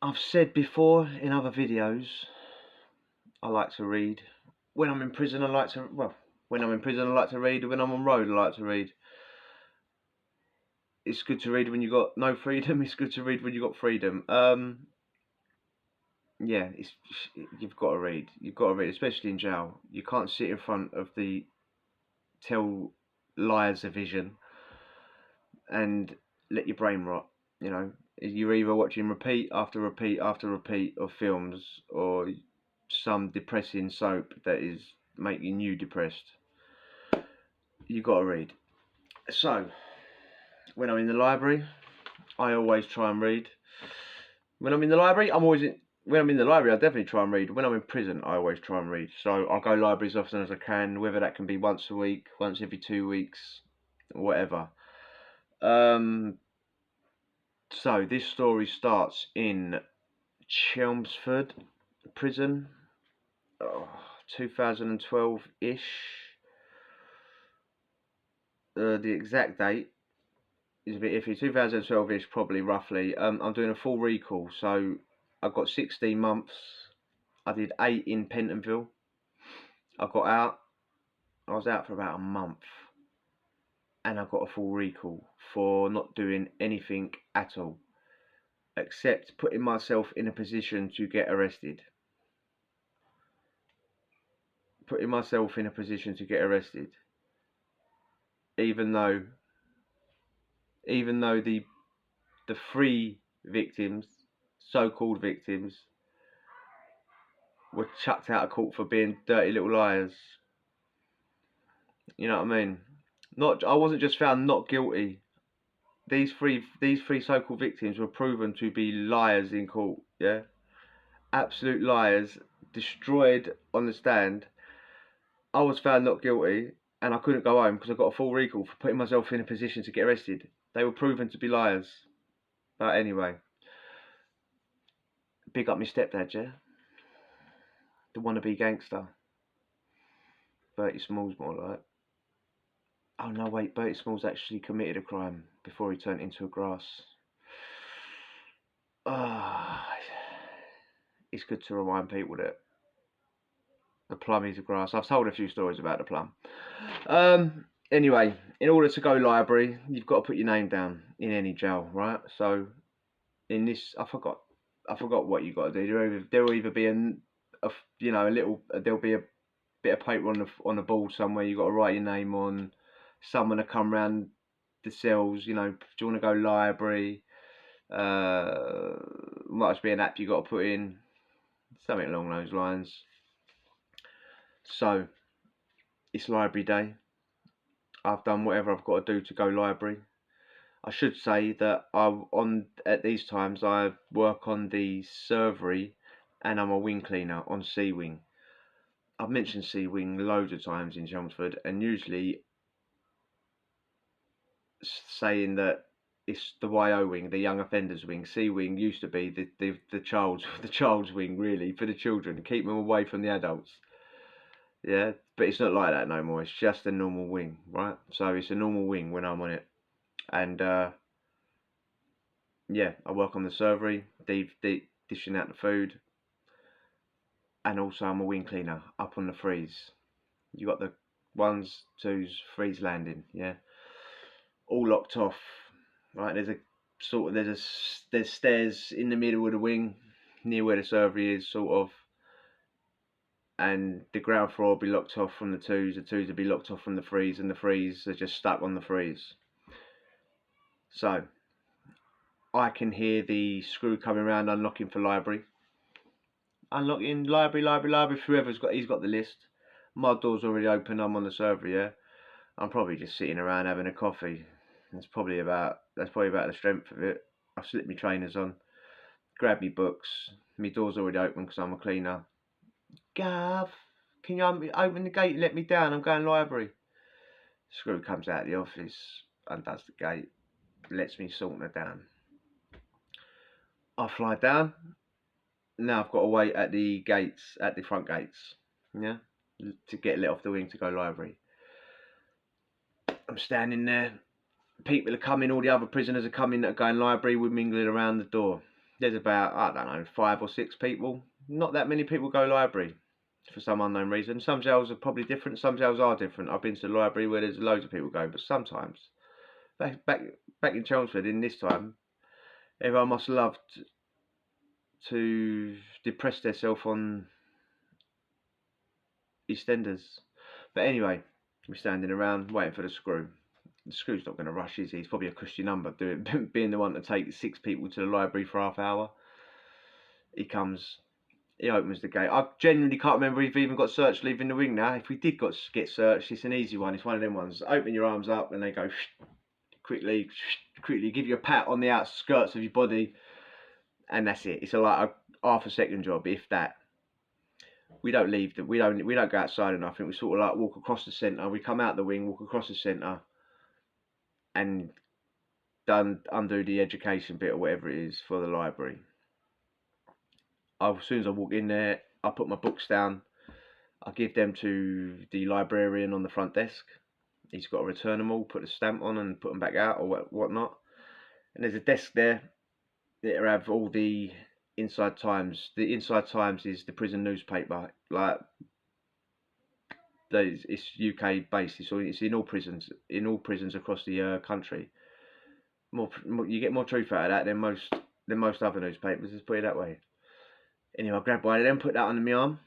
I've said before in other videos, I like to read. When I'm in prison, I like to, well, when I'm in prison, I like to read. When I'm on road, I like to read. It's good to read when you got no freedom. It's good to read when you got freedom. Yeah, you've got to read. You've got to read, especially in jail. You can't sit in front of the tell liars a vision and let your brain rot. You know, you're either watching repeat after repeat after repeat of films or some depressing soap that is making you depressed. You got to read. So, when I'm in the library, I always try and read. When I'm in the library, when I'm in the library, I definitely try and read. When I'm in prison, I always try and read. So I'll go libraries as often as I can, whether that can be once a week, once every 2 weeks, whatever. So this story starts in Chelmsford prison, 2012-ish. The exact date is a bit iffy. 2012-ish, probably, roughly. I'm doing a full recall, so I've got 16 months. I did 8 in Pentonville. I got out. I was out for about a month, and I got a full recall for not doing anything at all, except putting myself in a position to get arrested. Putting myself in a position to get arrested, even though the 3 victims, so-called victims, were chucked out of court for being dirty little liars. You know what I mean? I wasn't just found not guilty. These three so-called victims were proven to be liars in court. Yeah, absolute liars, destroyed on the stand. I was found not guilty, and I couldn't go home because I got a full recall for putting myself in a position to get arrested. They were proven to be liars. But anyway, big up my stepdad, yeah? The wannabe gangster. Bertie Smalls, more like. Oh no, wait, Bertie Smalls actually committed a crime before he turned into a grass. It's good to remind people that the plum is a grass. I've told a few stories about the plum. Anyway, in order to go library, you've got to put your name down in any jail, right? So in this, I forgot what you got to do. There'll either be there'll be a bit of paper on the board somewhere. You got to write your name on. Someone to come round the cells. You know, do you want to go library? Might just be an app you got to put in, something along those lines. So it's library day. I've done whatever I've got to do to go library. I should say that at these times I work on the servery and I'm a wing cleaner on C Wing. I've mentioned C Wing loads of times in Chelmsford, and usually saying that it's the YO wing, the young offenders wing. C Wing used to be the child's wing, really, for the children, keep them away from the adults. Yeah, but it's not like that no more. It's just a normal wing, right? So it's a normal wing when I'm on it, and yeah, I work on the servery, dishing out the food, and also I'm a wing cleaner up on the freeze. You got the 1s, 2s, freeze landing, yeah, all locked off. Right, there's stairs in the middle of the wing, near where the servery is, sort of, and the ground floor will be locked off from the 2s. The 2s will be locked off from the freeze, and the freeze are just stuck on the freeze. So I can hear the screw coming around, unlocking for library. Unlocking library. He's got the list. My door's already open. I'm on the server. Yeah, I'm probably just sitting around having a coffee. That's probably about the strength of it. I slip my trainers on, grab me books. My door's already open because I'm a cleaner. Gav, can you open the gate and let me down? I'm going library. Screw comes out of the office, undoes the gate, lets me saunter down. I fly down. Now I've got to wait at the gates, at the front gates, yeah, to get let off the wing to go library. I'm standing there. People are coming. All the other prisoners are coming that are going library. We're mingling around the door. There's about, I don't know, 5 or 6 people. Not that many people go library for some unknown reason. Some jails are probably different. Some jails are different. I've been to the library where there's loads of people go, but sometimes back in Chelmsford in this time, everyone must have loved to depress themselves on EastEnders. But anyway, we're standing around waiting for the screw. The screw's not going to rush, is he? He's probably a cushy number, being the one to take 6 people to the library for half hour. He comes, he opens the gate. I genuinely can't remember if we even got searched leaving the wing now. If we did get searched, it's an easy one. It's one of them ones. Open your arms up and they go quickly, give you a pat on the outskirts of your body, and that's it. It's like a half a second job, if that. We don't leave. We don't go outside or nothing. We sort of like walk across the centre. We come out the wing, walk across the centre, and undo the education bit or whatever it is for the library. As soon as I walk in there, I put my books down. I give them to the librarian on the front desk. He's got to return them all, put a stamp on, and put them back out or whatnot. And there's a desk there that have all the Inside Times. The Inside Times is the prison newspaper. Like, it's UK based, so it's in all prisons across the country. You get more truth out of that than most other newspapers. Let's put it that way. Anyway, I grabbed one of them, put that under my arm.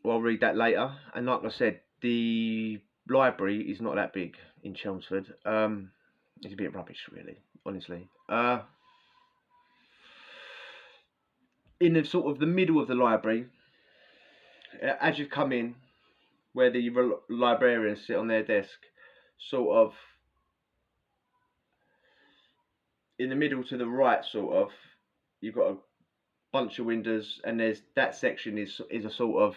Well, I'll read that later. And like I said, the library is not that big in Chelmsford. It's a bit rubbish, really, honestly. In the sort of the middle of the library, as you come in, where the librarians sit on their desk, sort of in the middle to the right, sort of, you've got a bunch of windows, and there's that section is a sort of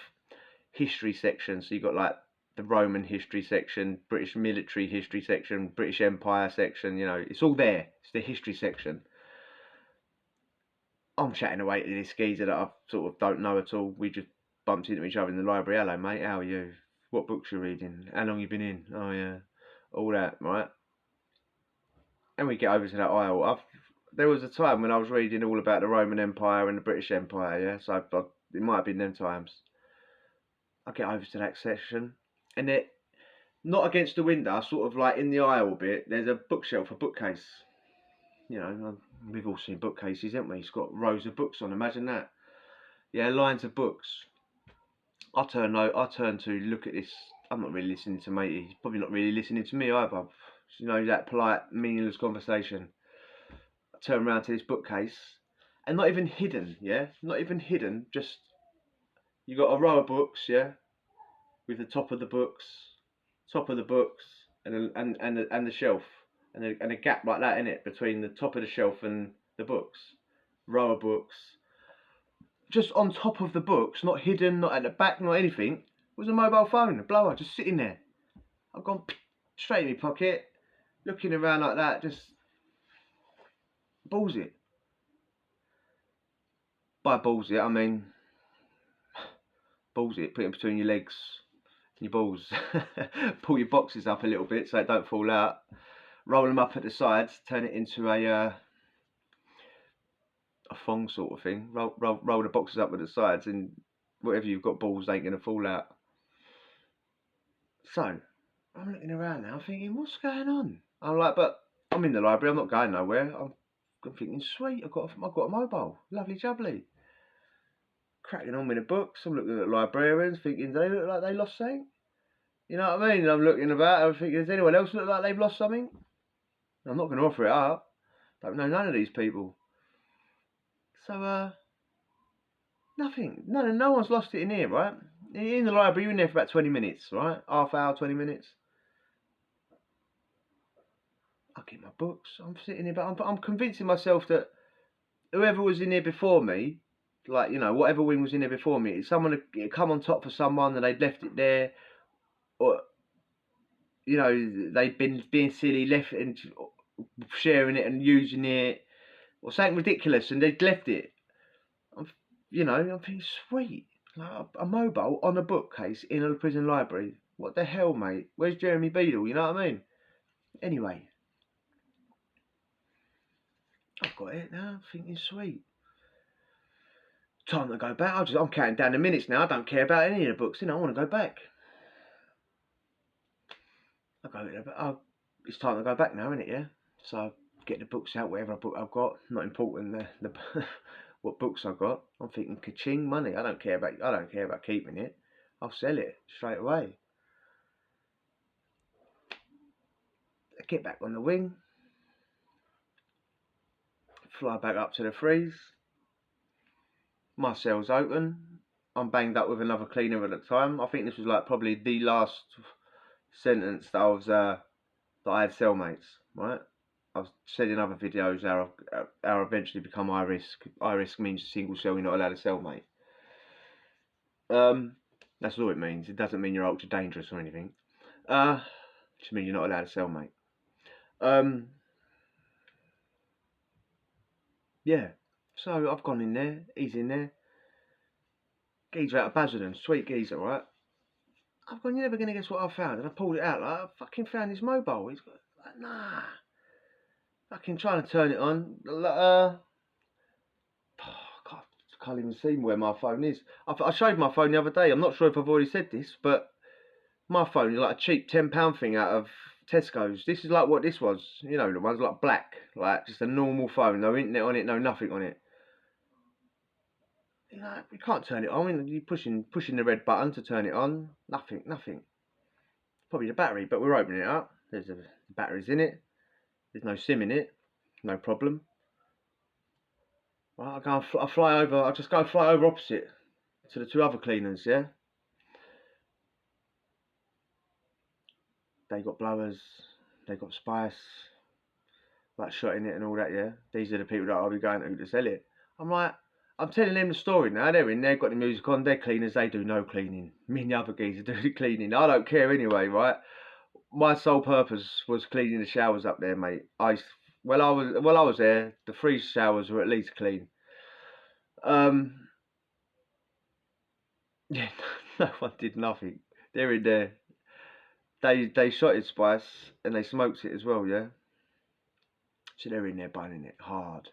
history section. So you've got like the Roman history section, British military history section, British Empire section. You know, it's all there. It's the history section. I'm chatting away to this geezer that I sort of don't know at all. We just bumped into each other in the library. Hello, mate. How are you? What books you reading? How long you been in? Oh yeah, all that, right? And we get over to that aisle. There was a time when I was reading all about the Roman Empire and the British Empire. Yeah, so it might have been them times. I get over to that section, and it not against the window, sort of like in the aisle a bit. There's a bookshelf, a bookcase. You know, we've all seen bookcases, haven't we? It's got rows of books on. Imagine that. Yeah, lines of books. I turn to look at this. I'm not really listening to matey. He's probably not really listening to me either. You know, that polite, meaningless conversation. I turn around to this bookcase, and not even hidden. Yeah, not even hidden. Just you got a row of books. Yeah, with the top of the books, and the shelf, and a gap like that in it between the top of the shelf and the books. Row of books. Just on top of the books, not hidden, not at the back, not anything, was a mobile phone, a blower, just sitting there. I've gone straight in my pocket, looking around like that, just balls it. By balls it, I mean balls it, put it between your legs, your balls. Pull your boxes up a little bit so it don't fall out. Roll them up at the sides, turn it into a thong sort of thing. Roll the boxes up at the sides, and whatever you've got balls ain't gonna fall out. So I'm looking around now, thinking, what's going on? I'm like, but I'm in the library. I'm not going nowhere. I'm thinking, sweet, I've got a mobile, lovely jubbly. Cracking on with the books. I'm looking at the librarians, thinking, do they look like they lost something? You know what I mean? I'm looking about. I'm thinking, does anyone else look like they've lost something? I'm not going to offer it up. Don't know none of these people. So nothing. No one's lost it in here, right? In the library, you're in there for about 20 minutes, right? Half hour, 20 minutes. I get my books. I'm sitting here, but I'm convincing myself that whoever was in here before me, like, you know, whatever wing was in there before me, someone had come on top for someone and they'd left it there, or, you know, they'd been being silly, left and sharing it and using it, or something ridiculous, and they'd left it. I'm thinking, sweet, like a mobile on a bookcase in a prison library. What the hell, mate? Where's Jeremy Beadle? You know what I mean? Anyway, I've got it now. I'm thinking, sweet. time to go back. I'm counting down the minutes now. I don't care about any of the books. I want to go back. It's time to go back now, isn't it? Yeah. So get the books out, whatever book I've got. Not important the what books I've got. I'm thinking, ka-ching, money. I don't care about keeping it. I'll sell it straight away. I get back on the wing. Fly back up to the freeze. My cell's open. I'm banged up with another cleaner at the time. I think this was like probably the last sentence that I was that I had cellmates, right? I've said in other videos how I eventually become high risk. High risk means a single cell, you're not allowed a cellmate. That's all it means. It doesn't mean you're ultra dangerous or anything. It just means you're not allowed a cellmate. Yeah. So I've gone in there. He's in there. Geezer out of Basildon. Sweet geezer, right? I've gone, you're never going to guess what I found. And I pulled it out. Like, I fucking found his mobile. He's got, like, nah. Fucking trying to turn it on. Can't even see where my phone is. I showed my phone the other day. I'm not sure if I've already said this, but my phone is like a cheap £10 thing out of Tesco's. This is like what this was. You know, the ones like black. Like just a normal phone. No internet on it, no nothing on it. You can't turn it on. You're pushing the red button to turn it on. Nothing. Probably the battery, but we're opening it up. There's the batteries in it. There's no SIM in it. No problem. Right, I fly over. I just go fly over opposite to the two other cleaners. Yeah. They got blowers. They got spice. Like shot in it and all that. Yeah. These are the people that I'll be going to sell it. I'm telling them the story now. They're in there, got the music on. They're cleaners. They do no cleaning. Me and the other geezer do the cleaning. I don't care anyway, right? My sole purpose was cleaning the showers up there, mate. While I was there, the 3 showers were at least clean. Yeah, no one did nothing. They're in there. They shot it spice and they smoked it as well, yeah. So they're in there burning it hard.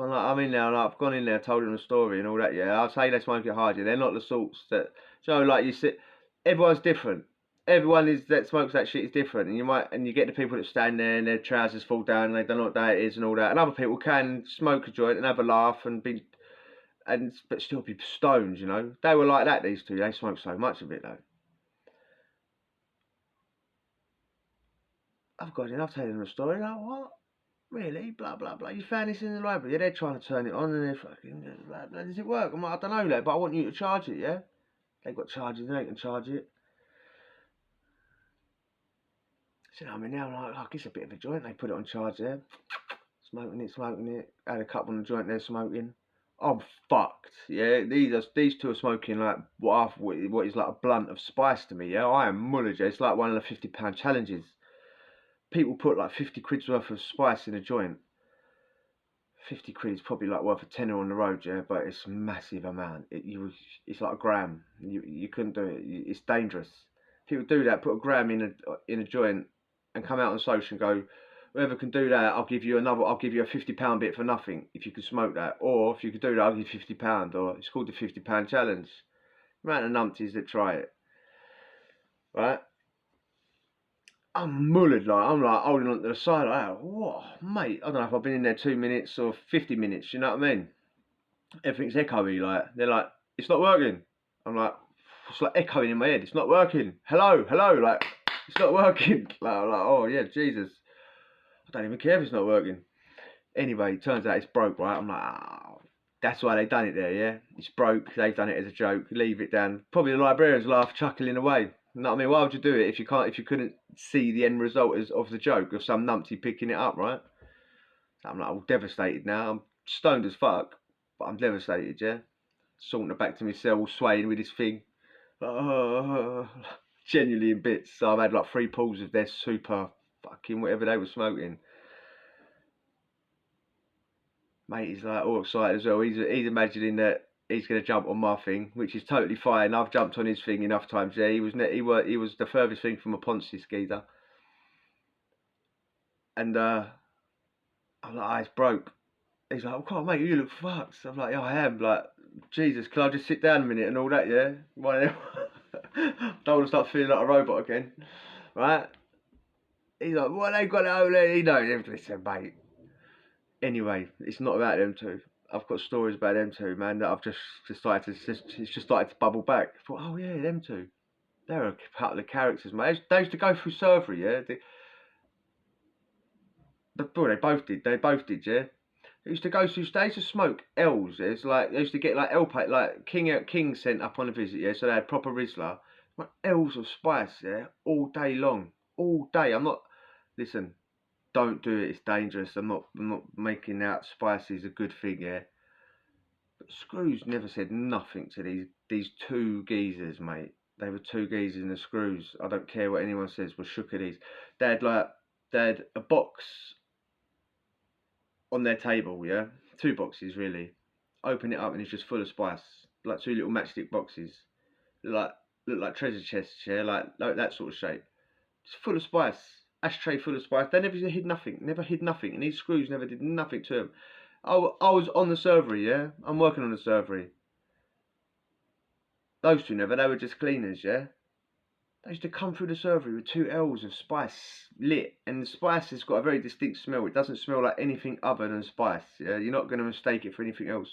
I'm in there, I've gone in there, told them the story and all that, yeah. I'll say they smoke it hard, yeah. They're not the sorts that, like you said, everyone's different. Everyone that smokes that shit is different, and you get the people that stand there and their trousers fall down and they don't know what day it is and all that. And other people can smoke a joint and have a laugh but still be stoned, you know. They were like that, these two. They smoked so much of it though. I've got enough telling them a story. Like, what? Really? Blah blah blah. You found this in the library? Yeah, they're trying to turn it on and they're fucking blah, blah. Does it work? I'm like, I don't know that, but I want you to charge it, yeah? They've got chargers, they can charge it. So I'm in there, I'm like, it's a bit of a joint. They put it on charge there. Smoking it. Had a couple on the joint there smoking. I'm fucked, yeah. These two are smoking like what is like a blunt of spice to me, yeah. I am mullage. It's like one of the £50 challenges. People put like 50 quid's worth of spice in a joint. 50 quid is probably like worth a tenner on the road, yeah, but it's a massive amount. It's like a gram. You couldn't do it. It's dangerous. People do that, put a gram in a joint, and come out on social and go, whoever can do that, I'll give you a £50 bit for nothing if you can smoke that, or if you could do that, I'll give you £50, or it's called the £50 challenge. The amount of numpties that try it, right? I'm mullered, like I'm like holding on to the side like that. What, mate? I don't know if I've been in there 2 minutes or 50 minutes. You know what I mean? Everything's echoey. Like they're like, it's not working. I'm like, it's like echoing in my head. It's not working. Hello. Like it's not working. Like I'm like, oh yeah, Jesus. I don't even care if it's not working. Anyway, it turns out it's broke, right? I'm like, oh, that's why they done it there, yeah? It's broke. They've done it as a joke. Leave it down. Probably the librarians laugh, chuckling away. You know what I mean? Why would you do it if you couldn't see the end result of the joke of some numpty picking it up, right? I'm like, I'm devastated now. I'm stoned as fuck, but I'm devastated, yeah? Saunter back to my cell, swaying with this thing. Genuinely in bits. So I've had like 3 pulls of their super fucking whatever they were smoking. Mate, he's like all excited as well. He's imagining that he's going to jump on my thing, which is totally fine. I've jumped on his thing enough times. Yeah, he was the furthest thing from a Ponzi geezer. And I'm like, oh, it's broke. He's like, oh, come on, mate, you look fucked. I'm like, yeah, I am. Like, Jesus, can I just sit down a minute and all that, yeah? Why? Don't want to start feeling like a robot again, right? He's like, what they got over there? You know, listen, mate. Anyway, it's not about them two. I've got stories about them two, man, that I've just it's just started to bubble back. I thought, oh yeah, them two. They're a couple of characters, mate. They used to go through surgery, yeah? They both did. They both did, yeah? They used to go through, they used to smoke L's. It's like, they used to get like like King sent up on a visit, yeah? So they had proper Rizzler. Like L's of spice, yeah? All day long. All day. I'm not, listen, don't do it. It's dangerous. I'm not making out spice is a good thing, yeah? But Screws never said nothing to these two geezers, mate. They were two geezers in the Screws. I don't care what anyone says. We're shook at these. They had a box on their table, yeah, two boxes really. Open it up and it's just full of spice, like two little matchstick boxes, like look like treasure chests, yeah, like that sort of shape. It's full of spice. Ashtray full of spice. They never hid nothing. Never hid nothing. And these Screws never did nothing to them. I was on the servery, yeah. I'm working on the servery. Those two never. They were just cleaners, yeah. They used to come through the servery with two L's of spice lit, and the spice has got a very distinct smell. It doesn't smell like anything other than spice. Yeah, you're not going to mistake it for anything else.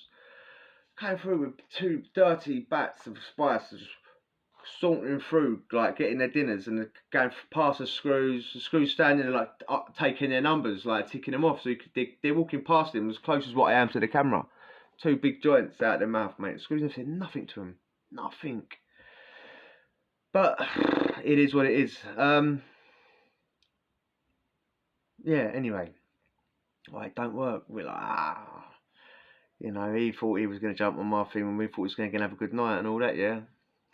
Came through with two dirty bats of spice, just sauntering through, like getting their dinners, and going past the Screws standing there, like taking their numbers, like ticking them off. So they're walking past them as close as what I am to the camera. Two big joints out of their mouth, mate. Screws never said nothing to them. Nothing. But it is what it is. Yeah, anyway. Well, it don't work. We're like, you know, he thought he was going to jump on my thing and we thought he was going to have a good night and all that, yeah.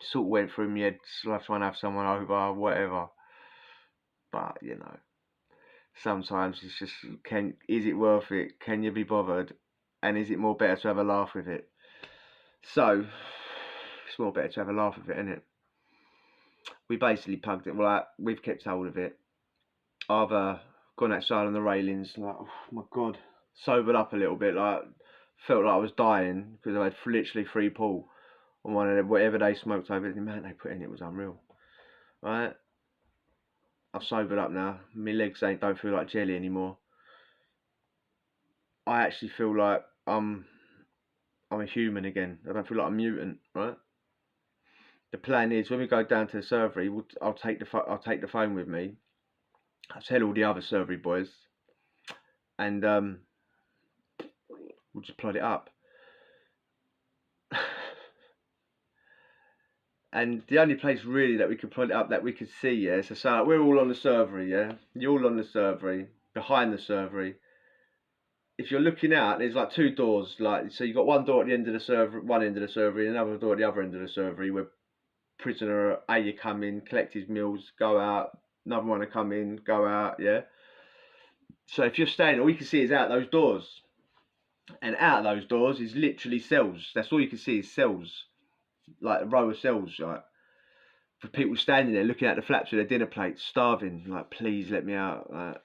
Sort of went through my head, trying to have someone over, whatever. But, you know, sometimes it's just, is it worth it? Can you be bothered? And is it more better to have a laugh with it? So, it's more better to have a laugh with it, isn't it? We basically pugged it. Well, we've kept hold of it. I've gone outside on the railings, like, oh my God, sobered up a little bit, like, felt like I was dying because I had literally free pool on one of them, whatever they smoked over. The amount they put in it was unreal. Right, I've sobered up now. My legs don't feel like jelly anymore. I actually feel like I'm a human again. I don't feel like a mutant. Right. The plan is when we go down to the servery, I'll take the phone with me. I'll tell all the other servery boys, and we'll just plot it up. And the only place really that we could plot it up that we could see, yeah, so like, we're all on the servery, yeah, you're all on the servery, behind the servery. If you're looking out, there's like two doors, like, so you've got one door at the end of the server, one end of the servery, and another door at the other end of the servery, where prisoner A, you come in, collect his meals, go out, another one to come in, go out, yeah. So if you're staying, all you can see is out those doors. And out those doors is literally cells. That's all you can see is cells. Like a row of cells, like, for people standing there looking at the flaps with their dinner plates, starving, like, please let me out. Like,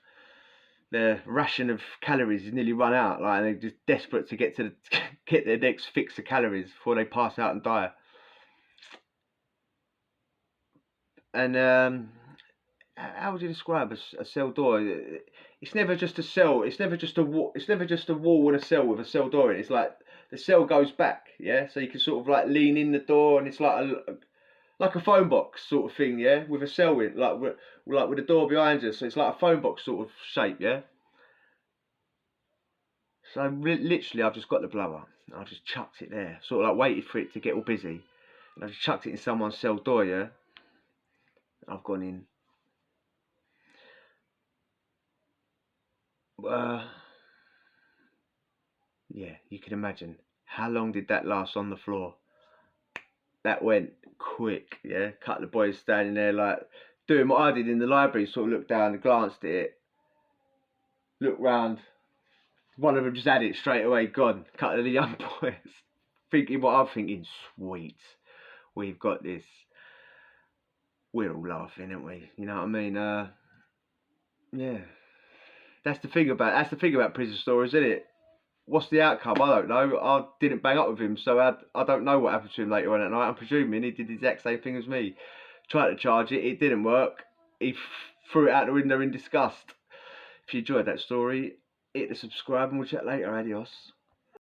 their ration of calories is nearly run out, like, and they're just desperate to get get their next fix of calories before they pass out and die. And how would you describe a cell door? It's never just a cell. It's never just a wall. It's never just a wall and a cell with a cell door in it. It's like the cell goes back, yeah. So you can sort of like lean in the door, and it's like a phone box sort of thing, yeah, with a cell in, like with a door behind you. So it's like a phone box sort of shape, yeah. So literally, I've just got the blower. And I've just chucked it there, sort of like waited for it to get all busy, and I've just chucked it in someone's cell door, yeah. I've gone in. Yeah, you can imagine. How long did that last on the floor? That went quick, yeah. Couple of boys standing there like doing what I did in the library, sort of looked down and glanced at it, looked round. One of them just had it straight away, gone. Couple of the young boys thinking what I'm thinking, sweet, we've got this. We're all laughing, aren't we? You know what I mean? Yeah. That's the thing about prison stories, isn't it? What's the outcome? I don't know. I didn't bang up with him, so I don't know what happened to him later on at night. I'm presuming he did the exact same thing as me. Tried to charge it, it didn't work. He threw it out the window in disgust. If you enjoyed that story, hit the subscribe and we'll chat later. Adios.